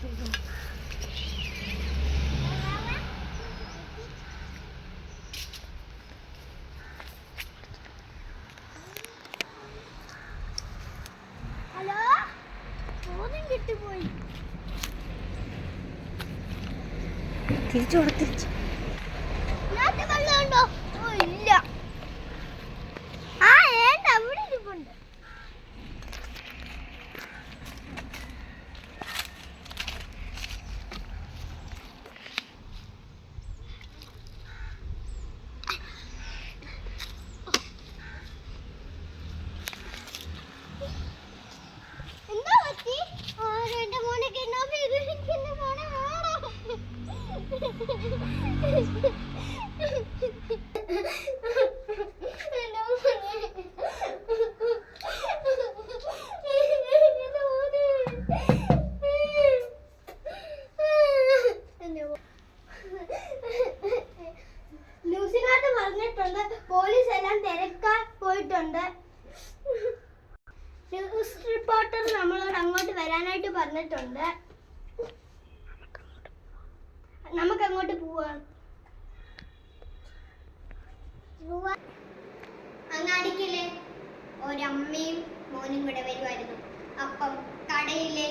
Hello, ഫോണും കിട്ടിപ്പോയി. തിരിച്ചു കൊടുത്തിരിച്ചു. വെള്ളമുണ്ടോ? ഓ ഇല്ല. ആ ഏണ്ട അവിടെ ഇരിപ്പുണ്ട്. എന്താ പറ്റി? എന്റെ മോനെ കിഡ്നാപ്പ് ചെയ്തിരിക്കുന്ന മോനെ ന്യൂസിനകത്ത് പറഞ്ഞിട്ടുണ്ട്, പോലീസ് എല്ലാം തിരക്കാൻ പോയിട്ടുണ്ട്. ന്യൂസ് റിപ്പോർട്ടർ നമ്മളോട് അങ്ങോട്ട് വരാനായിട്ട് പറഞ്ഞിട്ടുണ്ട്. നമുക്ക് അങ്ങോട്ട് പോവാം. അങ്ങാടിക്കല്ലേ ഒരമ്മയും മോനും കൂടെ വരുമായിരുന്നു. അപ്പം കടയിലെ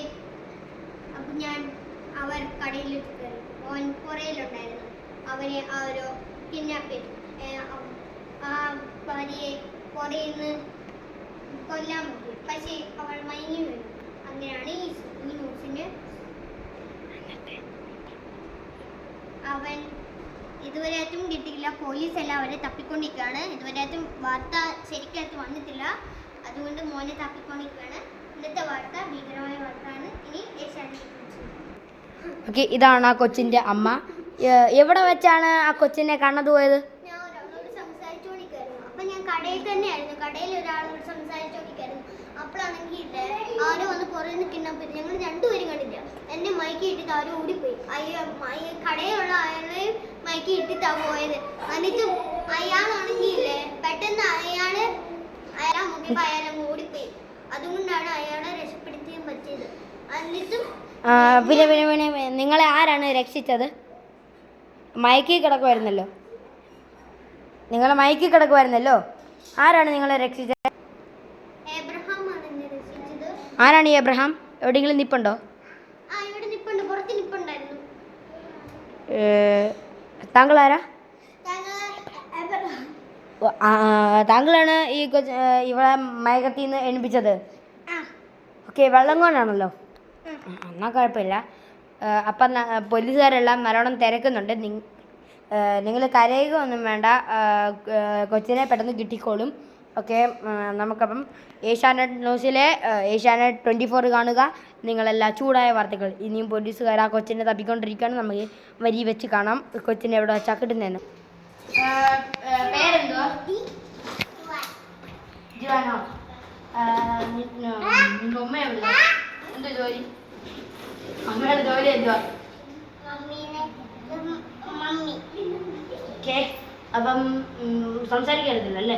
അവർ കടയിലേക്ക് കയറി. മോൻ പുറയിലുണ്ടായിരുന്നു. അവനെ ആരോ കിഡ്നാപ്പ് ചെയ്തു. ആ ഭാര്യയെ പുറയിൽ നിന്ന് കൊല്ലാൻ നോക്കി. പക്ഷേ അവൾ മയങ്ങി വീണു. അങ്ങനെയാണ് ഈ ന്യൂസിന്. അവൻ ഇതുവരെയായിട്ടും കിട്ടിയില്ല. പോലീസ് എല്ലാം അവരെ തപ്പിക്കൊണ്ടിരിക്കുകയാണ്. ഇതുവരെയായിട്ടും വാർത്ത ശരിക്കായിട്ട് വന്നിട്ടില്ല. അതുകൊണ്ട് മോനെ തപ്പിക്കൊണ്ടിരിക്കുകയാണ്. ഇന്നത്തെ വാർത്ത ഭീകരമായ വാർത്തയാണ്. ഇനി ഏഷ്യാനെറ്റ്. ഓക്കെ, ഇതാണ് ആ കൊച്ചിൻ്റെ അമ്മ. എവിടെ വെച്ചാണ് ആ കൊച്ചിനെ കണ്ടത് പോയത്? ഞാൻ ഒരാളോട് സംസാരിച്ചുകൊണ്ടിരിക്കുകയായിരുന്നു. അപ്പം ഞാൻ കടയിൽ തന്നെയായിരുന്നു. കടയിൽ ഒരാളോട് സംസാരിച്ചുകൊണ്ടിരിക്കുകയായിരുന്നു. അപ്പോഴാണെങ്കിൽ ആരോ വന്ന് പുറകിൽ നിന്ന് കിഡ്നാപ്പ് ചെയ്തു. ഞങ്ങൾ രണ്ടുപേരും കണ്ടില്ല. എന്നെ മയക്കി ഇട്ടിട്ട് ആരോ ഓടിപ്പോയി. കടയിലുള്ള അയാളെ മയക്കി ഇട്ടിട്ടാണ് പോയത്. എന്നിട്ടും അയാളാണെങ്കിലേ പെട്ടെന്ന് അയാളെ നോക്കിയപ്പോൾ അയാളങ്ങ് ഓടിപ്പോയി. അതുകൊണ്ടാണ് അയാളെ രക്ഷപ്പെടുത്താൻ പറ്റിയത്. എന്നിട്ടും പിന്നെ നിങ്ങളെ ആരാണ് രക്ഷിച്ചത്? മയക്കി കിടക്കുമായിരുന്നല്ലോ. നിങ്ങളെ മയക്കി കിടക്കുമായിരുന്നല്ലോ. ആരാണ് നിങ്ങളെ രക്ഷിച്ചത്? എബ്രഹാമാണ് എന്നെ രക്ഷിച്ചത്. ആരാണ് ഈ എബ്രഹാം? എവിടെയെങ്കിലും നിൽപ്പുണ്ടോ? ഇവിടെ നിൽപ്പുണ്ട്. പുറത്ത് നിൽപ്പുണ്ടായിരുന്നു. താങ്കൾ ആരാ? താങ്കളാണ് ഈ ഇവിടെ മയക്കത്തിൽ നിന്ന് എണിപ്പിച്ചത്. ഓക്കെ, വെള്ളം കൊണ്ടാണല്ലോ. എന്നാൽ കുഴപ്പമില്ല. അപ്പം പോലീസുകാരെല്ലാം നല്ലോണം തിരക്കുന്നുണ്ട്. നിങ്ങൾ കരയുകയൊന്നും വേണ്ട. കൊച്ചിനെ പെട്ടെന്ന് കിട്ടിക്കോളും. ഓക്കെ, നമുക്കപ്പം ഏഷ്യാനെറ്റ് ന്യൂസിലെ ഏഷ്യാനെറ്റ് 24 കാണുക. നിങ്ങളെല്ലാം ചൂടായ വാർത്തകൾ. ഇനിയും പോലീസുകാർ ആ കൊച്ചിനെ തപ്പിക്കൊണ്ടിരിക്കുകയാണ്. നമുക്ക് വരി വെച്ച് കാണാം കൊച്ചിനെ എവിടെ വെച്ചാൽ കിട്ടുന്നതെന്ന്. പേരെന്തുവാ? ജിവാനോ. നിന്റെ ഉമ്മയുണ്ടോ? എന്ത് ജോലി? അമ്മയുടെ ജോലി എന്തുവാ? ഓക്കെ, അപ്പം സംസാരിക്കരുതല്ലോ അല്ലേ?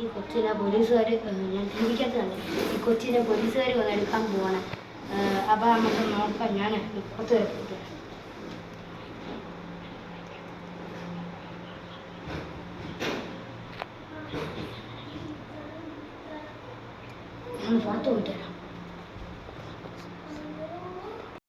ഈ കൊച്ചിനെ പോലീസുകാർ, ഞാൻ ചിന്തിക്കാത്തതല്ലേ, ഈ കൊച്ചിനെ പോലീസുകാർ വന്ന് എടുക്കാൻ പോവാണ്. അപ്പം നമുക്ക് നോക്കാം. ഞാൻ പുറത്ത് വരെ പോയിട്ട് പുറത്ത് പോയിട്ട് വരാം.